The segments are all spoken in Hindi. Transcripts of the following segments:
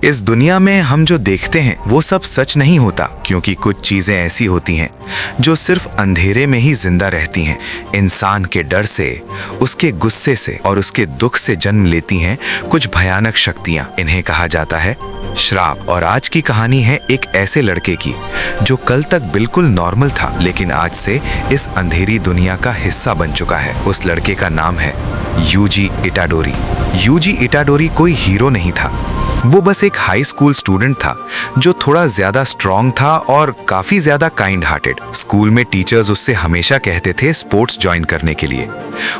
इस दुनिया में हम जो देखते हैं वो सब सच नहीं होता, क्योंकि कुछ चीजें ऐसी होती हैं जो सिर्फ अंधेरे में ही जिंदा रहती हैं। इंसान के डर से, उसके गुस्से से और उसके दुख से जन्म लेती हैं कुछ भयानक शक्तियां। इन्हें कहा जाता है श्राप। और आज की कहानी है एक ऐसे लड़के की जो कल तक बिल्कुल नॉर्मल था, लेकिन आज से इस अंधेरी दुनिया का हिस्सा बन चुका है। उस लड़के का नाम है यूजी इटाडोरी। यूजी इटाडोरी कोई हीरो नहीं था, वो बस एक हाई स्कूल स्टूडेंट था जो थोड़ा ज्यादा स्ट्रॉन्ग था और काफी ज्यादा काइंड हार्टेड। स्कूल में टीचर्स उससे हमेशा कहते थे स्पोर्ट्स ज्वाइन करने के लिए।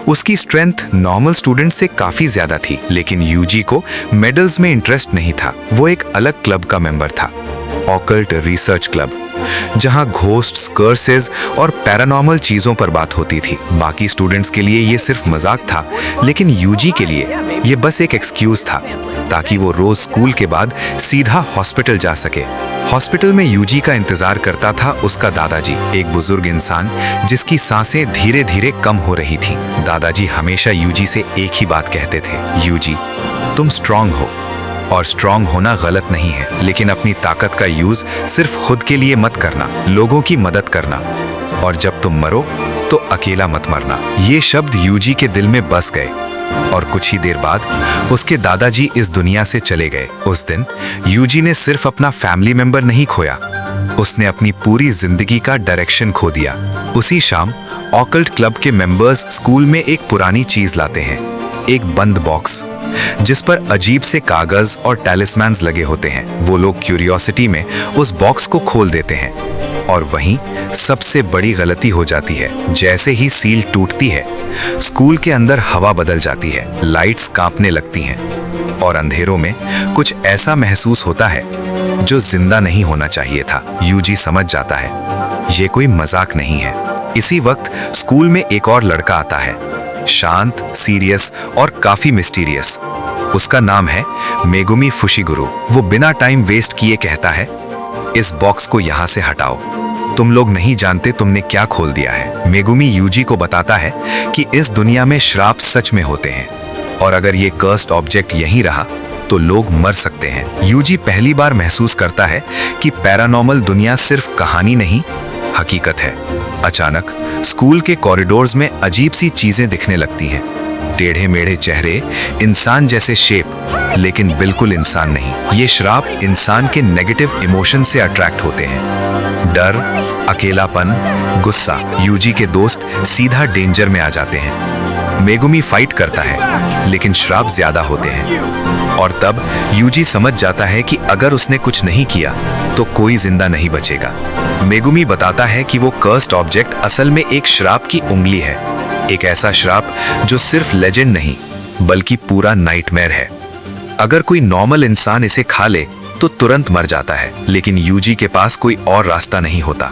उसकी स्ट्रेंथ नॉर्मल स्टूडेंट से काफी ज्यादा थी, लेकिन यूजी को मेडल्स में इंटरेस्ट नहीं था। वो एक अलग क्लब का मेंबर था, ऑकल्ट रिसर्च क्लब, जहां घोस्ट्स, कर्सेस और पैरानॉर्मल चीजों पर बात होती थी। बाकी स्टूडेंट्स के लिए ये सिर्फ मजाक था, लेकिन यूजी के लिए ये बस एक एक्सक्यूज था ताकि वो रोज स्कूल के बाद सीधा हॉस्पिटल जा सके। हॉस्पिटल में यूजी का इंतजार करता था उसका दादाजी, एक बुजुर्ग इंसान जिसकी सांसें धीरे धीरे कम हो रही थीं। दादाजी हमेशा यूजी से एक ही बात कहते थे, यूजी तुम स्ट्रांग हो, और स्ट्रांग होना गलत नहीं है, लेकिन अपनी ताकत का यूज सिर्फ खुद के लिए मत करना, लोगों की मदद करना, और जब तुम मरो तो अकेला मत मरना। ये शब्द यूजी के दिल में बस गए और कुछ ही देर बाद उसके दादाजी इस दुनिया से चले गए। उस दिन यूजी ने सिर्फ अपना फैमिली मेंबर नहीं खोया, उसने अपनी पूरी जिंदगी का डायरेक्शन खो दिया। उसी शाम ऑकल्ट क्लब के मेंबर्स स्कूल में एक पुरानी चीज लाते हैं, एक बंद बॉक्स जिस पर अजीब से कागज और टैलिस्मैन्स लगे होते हैं। वो लोग क्यूरियोसिटी में उस बॉक्स को खोल देते हैं और वहीं सबसे बड़ी गलती हो जाती है। जैसे ही सील टूटती है, स्कूल के अंदर हवा बदल जाती है, लाइट्स कांपने लगती हैं और अंधेरों में कुछ ऐसा महसूस होता है जो जिंदा नहीं होना चाहिए था। यूजी समझ जाता है ये कोई मजाक नहीं है। इसी वक्त स्कूल में एक और लड़का आता है, शांत, सीरियस और काफी मिस्टीरियस। उसका नाम है मेगुमी फुशिगुरु। वो बिना टाइम वेस्ट किए कहता है, इस बॉक्स को यहाँ से हटाओ, तुम लोग नहीं जानते तुमने क्या खोल दिया है। मेगुमी यूजी को बताता है कि इस दुनिया में श्राप सच में होते हैं और अगर ये कर्स्ड ऑब्जेक्ट यहीं रहा तो लोग मर सकते हैं। यूजी पहली बार महसूस करता है कि पैरानॉर्मल दुनिया सिर्फ कहानी नहीं, हकीकत है। अचानक स्कूल के कॉरिडोर्स में अजीब सी चीजें दिखने लगती हैं, टेढ़े मेढ़े चेहरे, इंसान जैसे शेप, लेकिन बिल्कुल इंसान नहीं। ये श्राप इंसान के नेगेटिव इमोशन से अट्रैक्ट होते हैं, डर, अकेलापन, गुस्सा। यूजी के दोस्त सीधा डेंजर में आ जाते हैं। मेगुमी फाइट करता है, लेकिन श्राप ज्यादा होते हैं और तब यूजी समझ जाता है कि अगर उसने कुछ नहीं किया तो कोई जिंदा नहीं बचेगा। मेगुमी बताता है कि वो कर्स्ड ऑब्जेक्ट असल में एक श्राप की उंगली है, एक ऐसा श्राप जो सिर्फ लेजेंड नहीं बल्कि पूरा नाइटमेयर है। अगर कोई नॉर्मल इंसान इसे खा ले तो तुरंत मर जाता है, लेकिन यूजी के पास कोई और रास्ता नहीं होता।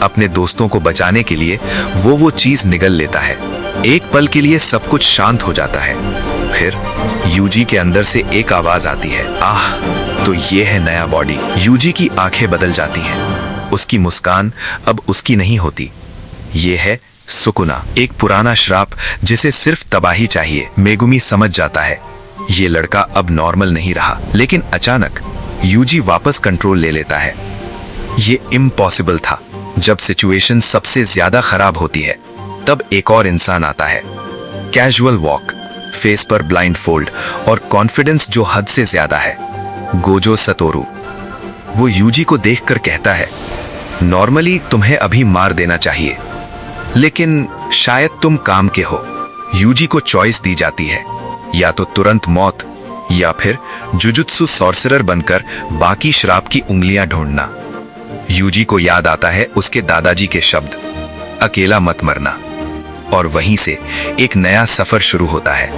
अपने दोस्तों को बचाने के लिए वो चीज निगल लेता है। एक पल के लिए सब कुछ शांत हो जाता है, फिर यूजी के अंदर से एक आवाज आती है, आह, तो ये है नया बॉडी। यूजी की आंखें बदल जाती हैं, उसकी मुस्कान अब उसकी नहीं होती, ये है सुकुना, एक पुराना श्राप जिसे सिर्फ तबाही चाहिए। मेगुमी समझ जाता है ये लड़का अब नॉर्मल नहीं रहा, लेकिन अचानक यूजी वापस कंट्रोल ले लेता है। ये इम्पॉसिबल था। जब सिचुएशन सबसे ज्यादा खराब होती है तब एक और इंसान आता है, कैजुअल वॉक, फेस पर ब्लाइंड फोल्ड और कॉन्फिडेंस जो हद से ज्यादा है, गोजो सतोरू। वो यूजी को देखकर कहता है, नॉर्मली तुम्हें अभी मार देना चाहिए, लेकिन शायद तुम काम के हो। यूजी को चॉइस दी जाती है, या तो तुरंत मौत या फिर जुजुत्सु सॉर्सरर बनकर बाकी श्राप की उंगलियां ढूंढना। यूजी को याद आता है उसके दादाजी के शब्द, अकेला मत मरना। और वहीं से एक नया सफर शुरू होता है,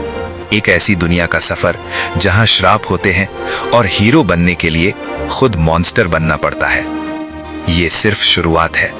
एक ऐसी दुनिया का सफर जहां श्राप होते हैं और हीरो बनने के लिए खुद मॉन्स्टर बनना पड़ता है। ये सिर्फ शुरुआत है।